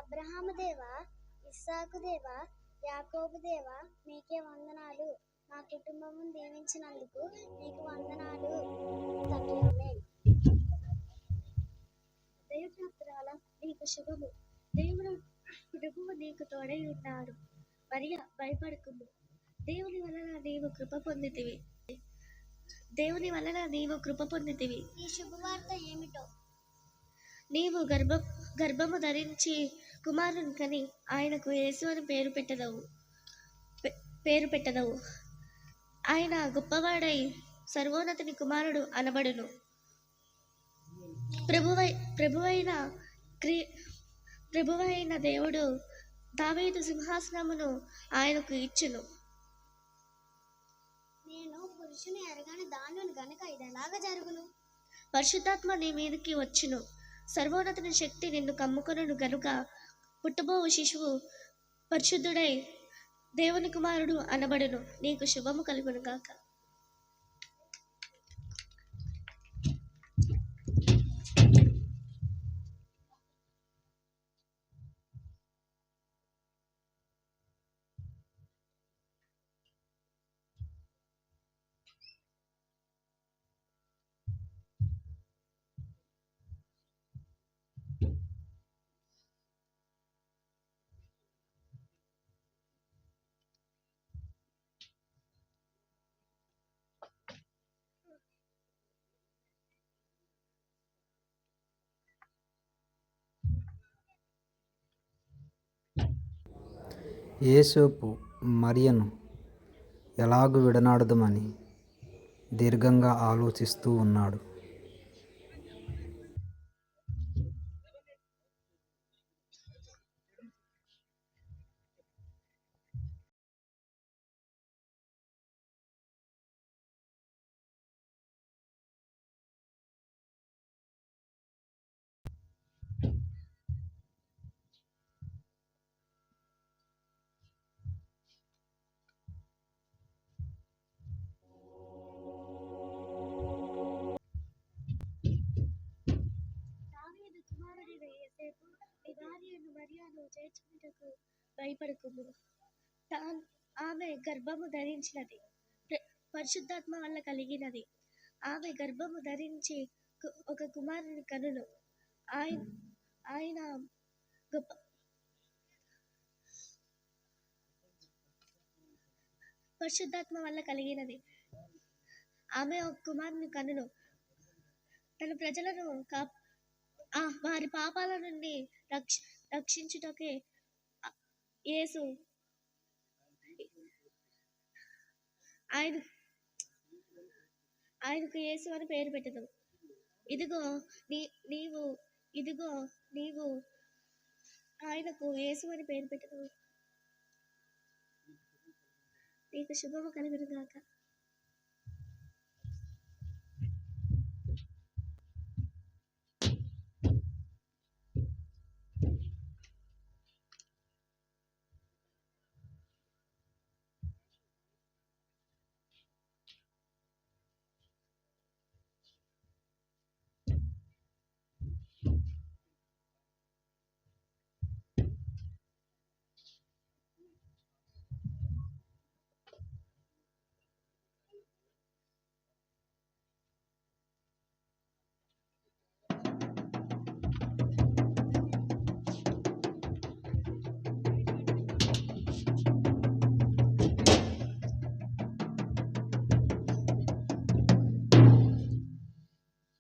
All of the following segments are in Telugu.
అబ్రహాము దేవా, ఇస్సాకు దేవా, యాకోబు దేవా, మీకే వందనాలు. మా కుటుంబమును దీవించినందుకు మీకు వందనాలు తండ్రి. ఆమేన్. దైవపుత్రాల నీకు శుభము. దేవుడు ప్రభువు నీకు తోడై ఉన్నాడు. మరియ భయపడకుము, దేవుని వలన నీవు కృప పొందితివి. దేవుని వలన నీవు కృప పొందితివి. ఈ శుభవార్త ఏమిటో? నీవు గర్భము ధరించి కుమారుని కని ఆయనకు యేసు అని పేరు పెట్టదవు. ఆయన గొప్పవాడై సర్వోన్నతుని కుమారుడు అనబడును. ప్రభువైన దేవుడు దావీదు సింహాసనమును ఆయనకు ఇచ్చును. నేను పురుషుని ఎరగని దానిని గనుక ఇది ఎలాగ జరుగును? పరిశుద్ధాత్మ నీ మీదకి వచ్చును. సర్వోన్నతుని శక్తి నిన్ను కమ్ముకొనును గనుక పుట్టబోవు శిశువు పరిశుద్ధుడై దేవుని కుమారుడు అనబడును. నీకు శుభము కలుగును గాక. యేసోపు మరియను ఎలాగు విడనాడదామని దీర్ఘంగా ఆలోచిస్తూ ఉన్నాడు. చేర్చుటకు భయపడకుము. ఆమె గర్భము ధరించినది, పరిశుద్ధాత్మ వల్ల కలిగినది. ఆమె గర్భము ధరించి ఒక కుమారుని కనును. ఆయన గొప్ప పరిశుద్ధాత్మ వల్ల కలిగినది. ఆమె ఒక కుమారుని కనును. తన ప్రజలను వారి పాపాల నుండి రక్షించుటకే ఆయనకు యేసు అని పేరు పెట్టదు. ఇదిగో నీవు ఆయనకు యేసు అని పేరు పెట్టదు. నీకు శుభము కలుగును గాక.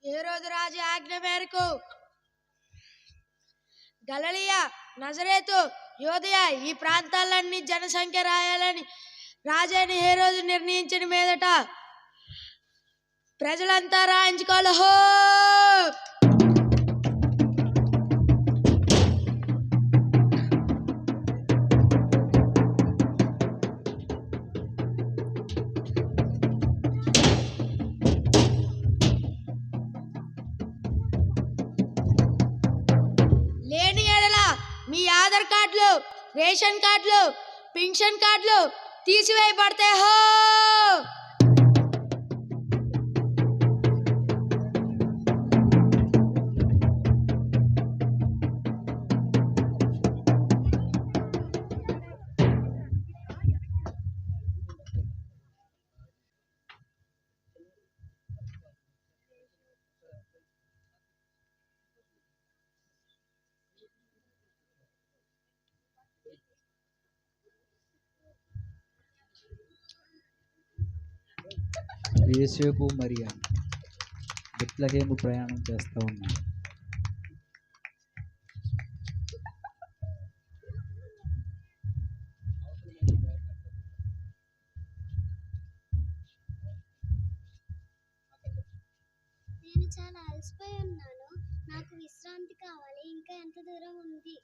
హేరోదు రాజు ఆజ్ఞ మేరకు గలిలయ, నజరేతు, యూదయ ఈ ప్రాంతాలన్నీ జనసంఖ్య రాయాలని రాజైన హేరోదు నిర్ణయించిన మీదట ప్రజలంతా రాయించుకోవాలి. హో మీ ఆధార్ కార్డులు, రేషన్ కార్డులు, పెన్షన్ కార్డులు తీసివేయబడతాయి. హో యోసేపు మరియా బెత్లెహేము ప్రయాణం చేస్తూ ఉన్నారు. నేను చాలా అలసిపోయి ఉన్నాను. నాకు విశ్రాంతి కావాలి. ఇంకా ఎంత దూరం ఉంది?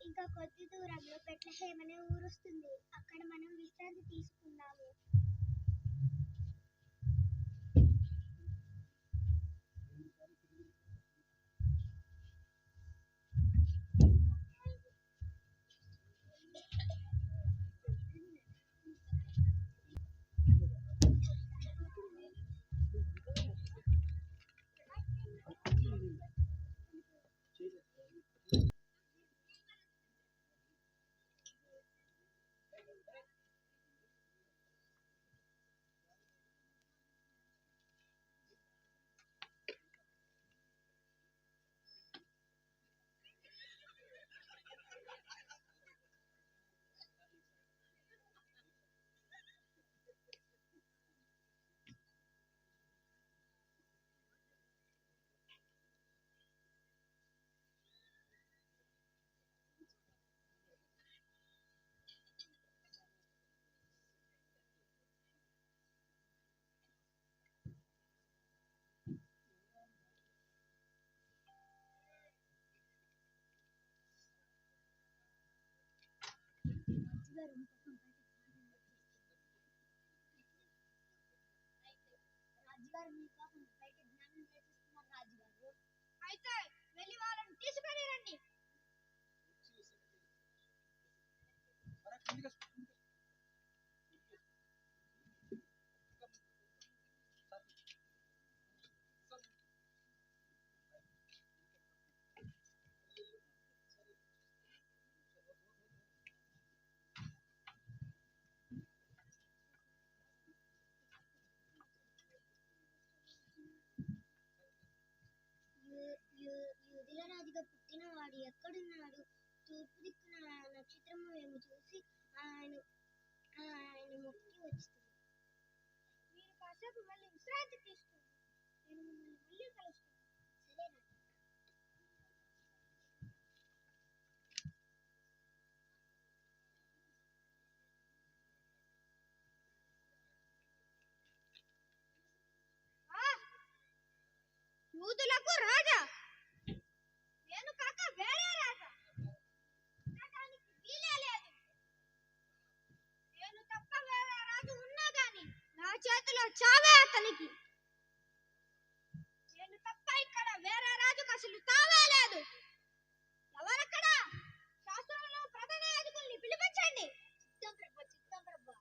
ఇంకా కొద్ది దూరంలో బెత్లెహేమ్ అనే ఊరు వస్తుంది. అక్కడ మనం విశ్రాంతి తీసుకుందాము. రాజుగారు మీకోసం బయట జ్ఞానం నేర్పిస్తున్నారు. రాజుగారు అయితే వెళ్ళి వాళ్ళని తీసుకొని రండి. యూదుల రాజుగా పుట్టిన వాడు ఎక్కడున్నాడు? తూర్పు దిక్కున నక్షత్రము మేము చూసి ఆయన మొక్కి వచ్చింది. మీరు కాసేపు మళ్ళీ విశ్రాంతి తీసుకోండి. నేను మిమ్మల్ని మళ్ళీ కలుస్తాను. సరేనా? యూదులకు రాజా? నేను కాక వేరే రాజా? ఉండటానికి వీలే లేదు. నేను తప్ప వేరే రాజు ఉన్నా గాని నా చేతిలో చావే అతనికి. నేను తప్ప ఇక్కడ వేరే రాజుకు అసలు తావే లేదు. ఎవరక్కడ? శాస్త్రంలో ప్రధాన యాజకుల్ని పిలిపించండి. చిత్తం ప్రభు, చిత్తం ప్రభు.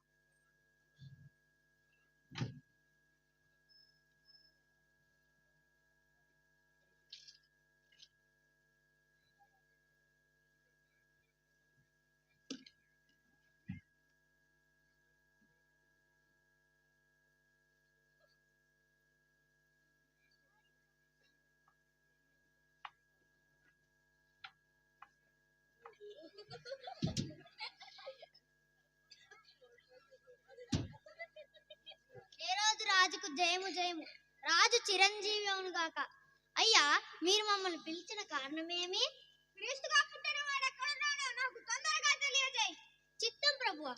ఏ రోజు రాజుకు జయము జయము. రాజు చిరంజీవి అవునుగాక. అయ్యా, మీరు మమ్మల్ని పిలిచిన కారణమేమి? క్రీస్తుగా పుట్టిన వాడు ఎక్కడున్నాడో నాకు తొందరగా తెలియజేయి. చిత్తం ప్రభువా.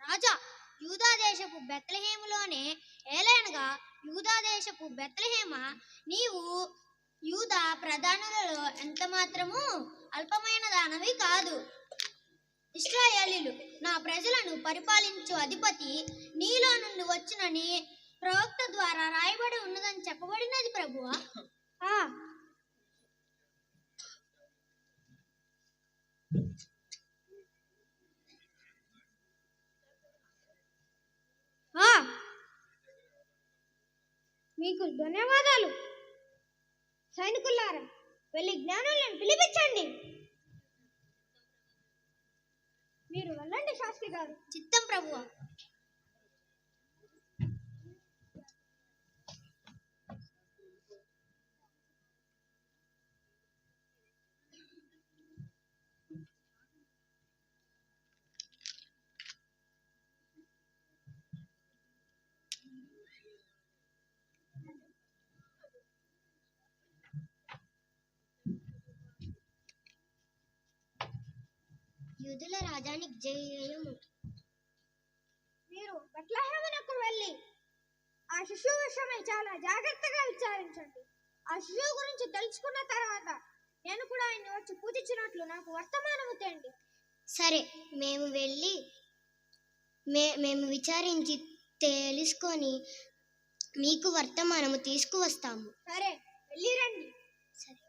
రాజా, యూదా దేశపు బెత్లెహేములోనే ఏలైనగా యూదా దేశపు బెత్లెహేమ, నీవు యూదా ప్రధానులలో ఎంత మాత్రము అల్పమైన దానవి కాదు. ఇశ్రాయేలీయులు నా ప్రజలను పరిపాలించు అధిపతి నీలో నుండి వచ్చునని ప్రవక్త ద్వారా రాయబడి ఉన్నదని చెప్పబడినది ప్రభువా. మీకు ధన్యవాదాలు. సైనికులారా, వెళ్ళి జ్ఞానులను పిలిపించండి. మీరు వెళ్ళండి శాస్త్రి గారు. చిత్తం ప్రభువా. యూదుల రాజానికి జయము. మీరు బెత్లెహేమునకు వెళ్ళి ఆ శిశువు విషయమై చాలా జాగ్రత్తగా విచారించండి. ఆ శిశువు గురించి తెలుసుకున్న తర్వాత నేను కూడా ఆయన్ని వచ్చి పూజించినట్లు నాకు వర్తమానము తేండి. సరే, మేము విచారించి తెలుసుకొని మీకు వర్తమానము తీసుకువస్తాము. సరే, వెళ్ళిరండి. సరే.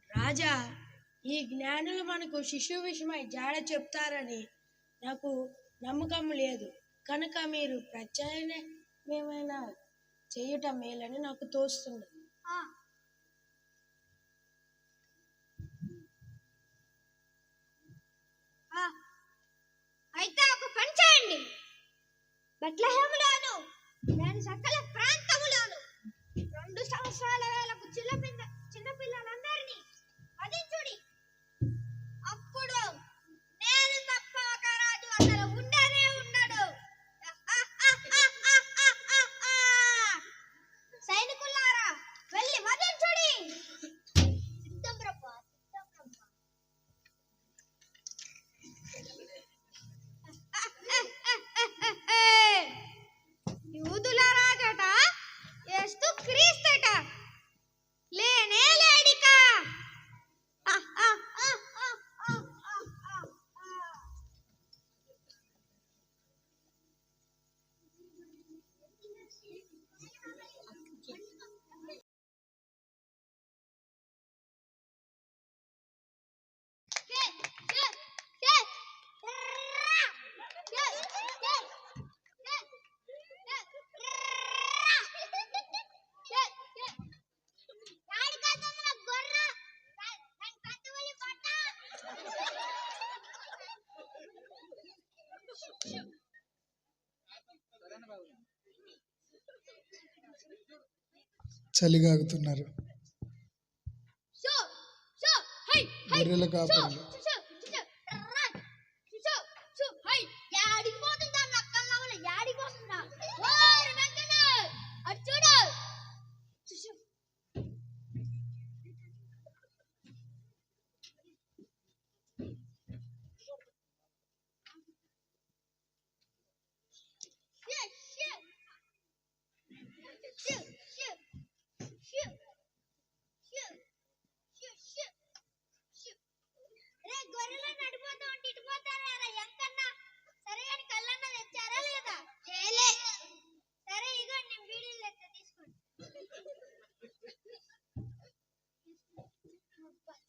రాజా, ఈ జ్ఞానులు మనకు శిశువు విషయమై జాడ చెప్తారని నాకు నమ్మకం లేదు కనుక మీరు ప్రత్యామ్నాయమేమైనా చేయుట మేలని నాకు తోస్తుంది. అయితే ఒక పని చేయండి. బెత్లెహేములోను దాని సకల ప్రాంతములోను 2 సంవత్సరాల వేలకు చిన్నపిల్లలందరినీ వధించుడి. అప్పుడు నేను తప్ప ఒక రాజు అసలు ఉండనే ఉండడు. సైనికులారా, వెళ్ళి వధించుడి. చిత్తం ప్రభువా. యూదుల రాజట యేసు క్రీస్తట లేనే లేడిక. చలిగాగుతున్నారు గొర్రెల కాపరులు.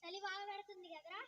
చలి బాగా పెడుతుంది కదరా.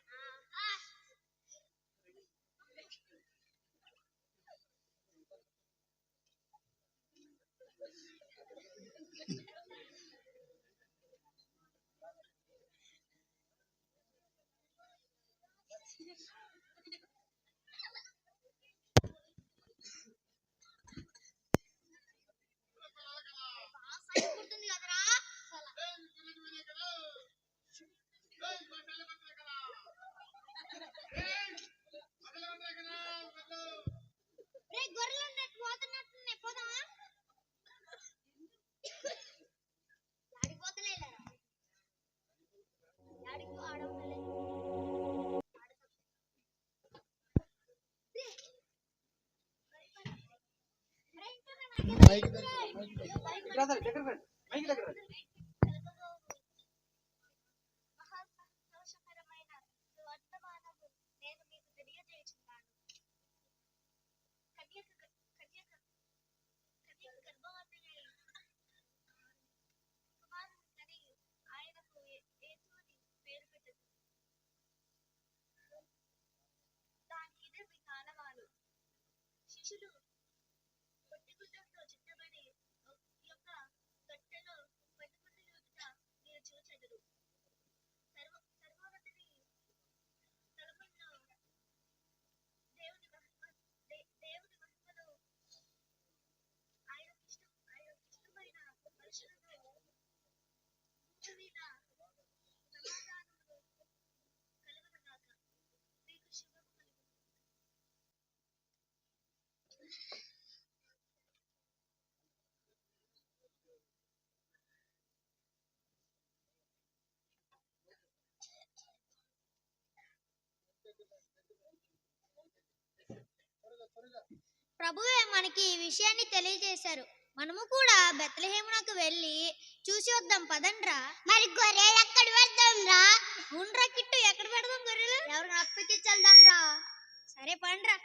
సంతోషకరమైన వర్తమానము నేను మీకు తెలియజేయుచున్నాను. పక్షులు పొట్టిగుడ్డంతో చుట్టబడి యొక్క కట్టెలో పట్టుకుని ఎదుట మీరు చూచెదరు. సర్వోన్నతుని తలముల్లో దేవుని మహిమను ఆయనకిష్టమైన మనుషులను భూమి మీద సమాధానమును కలుగునుగాక. మీకు శుభము కలుగును. ప్రభువే మనకి ఈ విషయాన్ని తెలియజేశారు. మనము కూడా బెత్లెహేమునకు వెళ్ళి చూసి వద్దాం పదండ్రా. మరి గొర్రెలు ఎక్కడ పెడదాం రా? ఉండ్రా కిట్టు, ఎక్కడ పెడదాం గొర్రెలు? ఎవరిని అప్పగించల్దాం రా. సరే పండ్రా.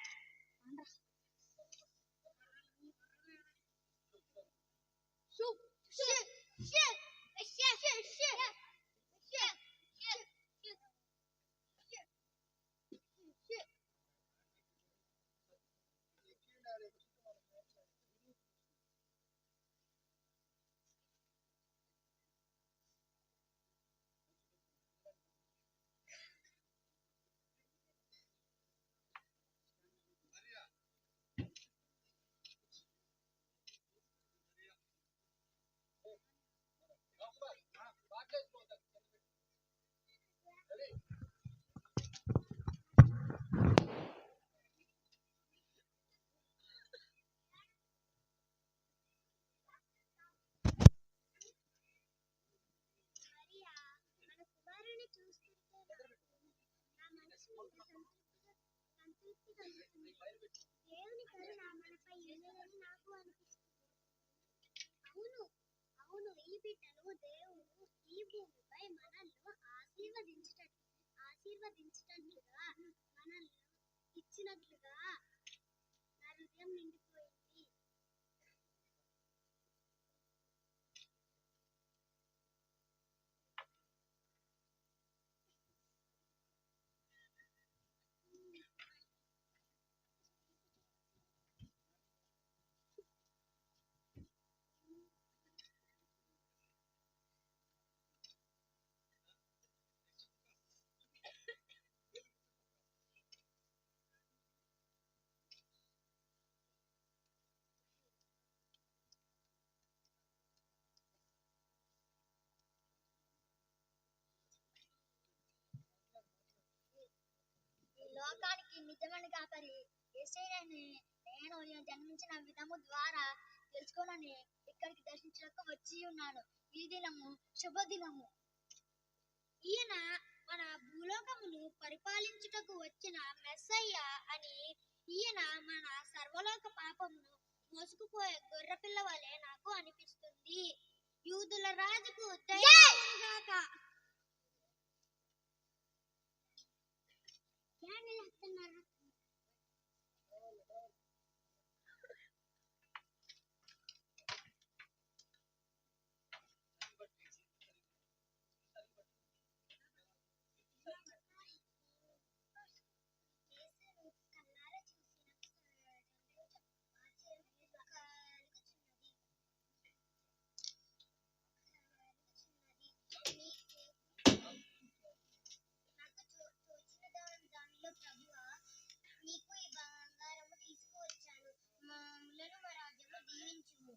దేవుని కరుణ మనపై ఉన్నదని నాకు అనిపిస్తుంది. అవును అవును, ఈ బిడ్డను దేవుడు ఈ భూమిపై మనల్ని ఆశీర్వదించటట్లుగా మనల్ని ఇచ్చినట్లుగా నా హృదయం నిండిపోయింది. లోకానికి నిజమైన కాపరి యేసయ్యని నేను జన్మించిన విధము ద్వారా తెలుసుకోనని ఇక్కడికి దర్శించడానికి వచ్చి ఉన్నాను. ఈ దినము శుభదినము. ఈయన మన భూలోకమును పరిపాలించుటకు వచ్చిన మెస్సయ్య అని, ఈయన మన సర్వలోక పాపమును మోసుకుపోయే గొర్రెపిల్ల వలె నాకు అనిపిస్తుంది. యూదుల రాజుకు దయగాక. నీకు ఈ బంగారము తీసుకువచ్చాను, మామూలను మా రాజ్యము దీవించుము.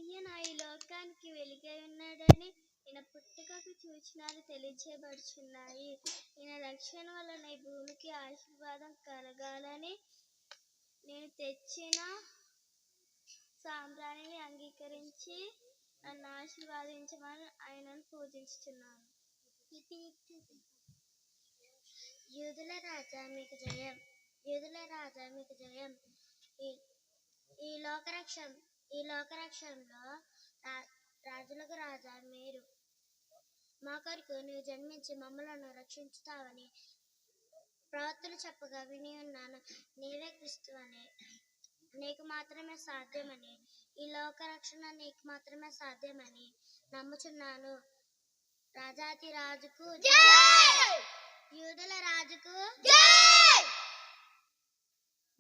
ఈయన ఈ లోకానికి వెలుగై ఉన్నాడని ఈయన పుట్టుకకు సూచనలు తెలియచేయబడుచున్నాయి. ఈయన రక్షణ వలన ఈ భూమికి ఆశీర్వాదం కలగాలని నేను తెచ్చిన సాంబ్రాణిని అంగీకరించి నన్ను ఆశీర్వాదించమని ఆయనను పూజించుచున్నాను. యూదుల రాజా మీకు జయం, యూదుల రాజా మీకు జయం. ఈ లోకరక్షణలో రాజులకు రాజా మీరు, మా కొరకు నీవు జన్మించి మమ్మలను రక్షించుతావని ప్రవక్తలు చెప్పగా విని ఉన్నాను. నీవే క్రీస్తువని, నీకు మాత్రమే సాధ్యమని, ఈ లోక రక్షణ నీకు మాత్రమే సాధ్యమని నమ్ముచున్నాను. రాజాతి రాజుకు యూదుల రాజుకు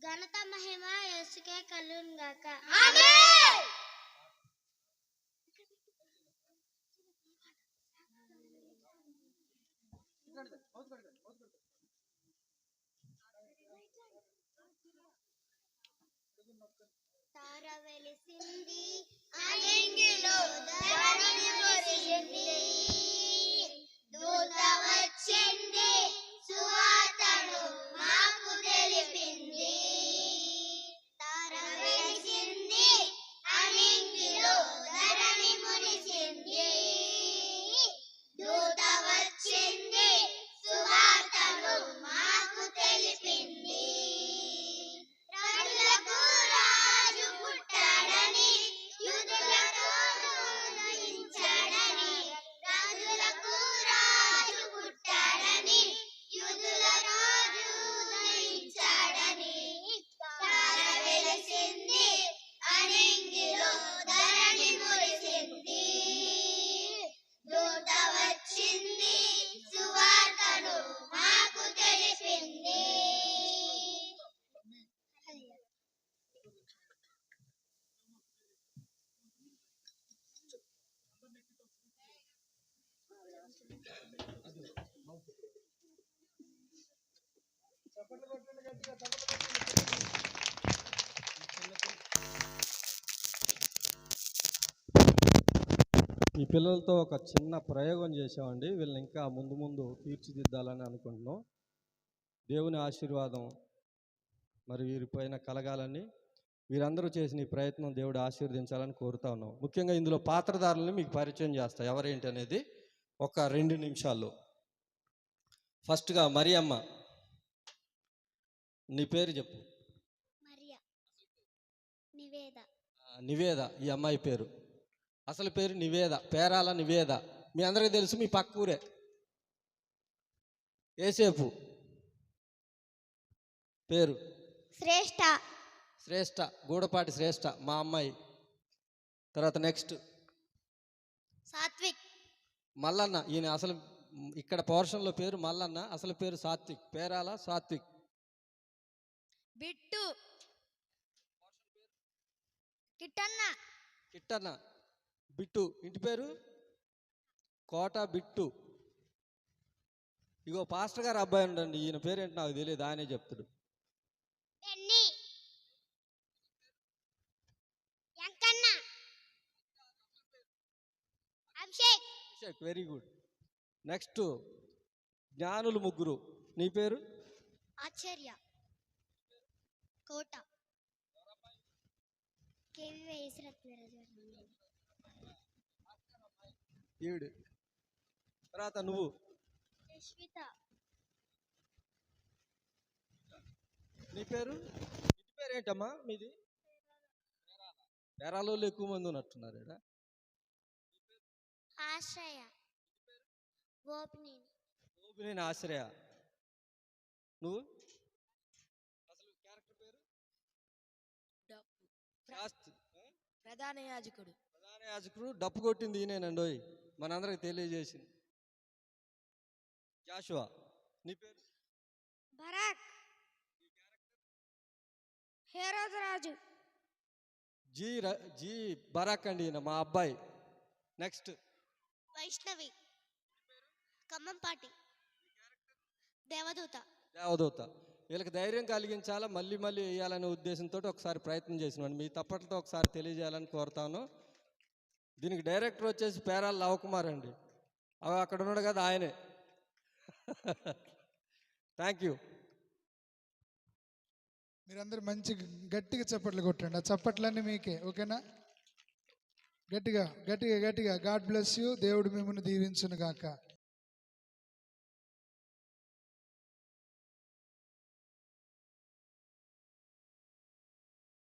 ఘనత మహిమ యేసుకే కలుగును గాక. తార వెలిసింది అనింగిలో ధరణి మురిసింది, దూత వచ్చింది సువార్తను మాకు తెలిపింది. తార వెలిసింది అనింగిలో ధరణి మురిసింది, దూత వచ్చింది సువార్తను మాకు తెలిపింది. రాజులకు రాజు పుట్టాడని, యూదులకు ఉదయించాడని, రాజులకు రాజు పుట్టాడని, యూదుల రాజు ఉదయించాడని. తార వెలిసింది అనింగిలో ధరణి మురిసింది, దూత వచ్చింది సువార్తను మాకు తెలిపింది. ఈ పిల్లలతో ఒక చిన్న ప్రయోగం చేసామండి. వీళ్ళని ఇంకా ముందు ముందు తీర్చిదిద్దాలని అనుకుంటున్నాం. దేవుని ఆశీర్వాదం మరి వీరిపైన కలగాలని, వీరందరూ చేసిన ఈ ప్రయత్నం దేవుడు ఆశీర్వదించాలని కోరుతా ఉన్నాం. ముఖ్యంగా ఇందులో పాత్రధారులను మీకు పరిచయం చేస్తా ఎవరేంటి అనేది ఒక 2 నిమిషాల్లో. ఫస్ట్గా మరియమ్మ, నీ పేరు చెప్పు. మరియా, నివేద, నివేద ఈ అమ్మాయి పేరు. అసలు పేరు నివేద, పేరాల నివేద. మీ అందరికీ తెలుసు, మీ పక్క ఊరే. ఏసేపు పేరు శ్రేష్ఠ, శ్రేష్ఠ, గూడపాటి శ్రేష్ఠ మా అమ్మాయి. తర్వాత నెక్స్ట్ సాత్విక్, మల్లన్న. ఈయన అసలు ఇక్కడ పోర్షన్లో పేరు మల్లన్న, అసలు పేరు సాత్విక్, పేరాల సాత్విక్. బిట్టు, కిట్టన్న, కిట్టన్న, బిట్టు ఇంటి పేరు కోట బిట్టు. ఇగో పాస్టర్ గారు అబ్బాయి ఉండండి, ఈయన పేరేంటి నాకు తెలియదు, ఆయనే చెప్తాడు. Penni, Yankanna, Abhishek. Abhishek, very good. Next జ్ఞానులు ముగ్గురు. నీ పేరు? ఆచార్య, కోట, కేవి వేసిరత్నరాజు. ఈవిడు. తర్వాత నువ్వు? యశ్విత. నీ పేరు? ఇంటి పేరు ఏంటమ్మా మీది? పేరాలో ఎక్కువ మంది ఉన్నట్టున్నారు ఇక్కడ. ఆశ్రయ, గోపినేని. గోపినేని ఆశ్రయ. నువ్వు? అసలు క్యారెక్టర్ పేరు? శాస్త్రి. ప్రధాన యాజకుడు. ప్రధాన యాజకుడు. డప్పు కొట్టింది ఈయనేనండోయ్, మనందరికి తెలియజేసింది. జాషువా. నీ పేరు? బరాక్, హేరోదరాజు. జీ బరాక్ అండి, ఈయన మా అబ్బాయి. నెక్స్ట్ వైష్ణవి, ఖమ్మంపాటి, దేవదూత. దేవదూత. వీళ్ళకి ధైర్యం కలిగించాలా, మళ్ళీ మళ్ళీ వేయాలనే ఉద్దేశంతో ఒకసారి ప్రయత్నం చేసినాను. మీ తప్పట్లతో ఒకసారి తెలియజేయాలని కోరుతాను. దీనికి డైరెక్టర్ వచ్చేసి పేరాల లవకుమార్ అండి, అవి అక్కడ ఉన్నాడు కదా ఆయనే. Thank you. మీరందరూ మంచి గట్టిగా చప్పట్లు కొట్టండి. ఆ చప్పట్లన్నీ మీకే, ఓకేనా? గట్టిగా గట్టిగా గట్టిగా. God bless you. దేవుడు మిమ్మల్ని దీవించును గాక.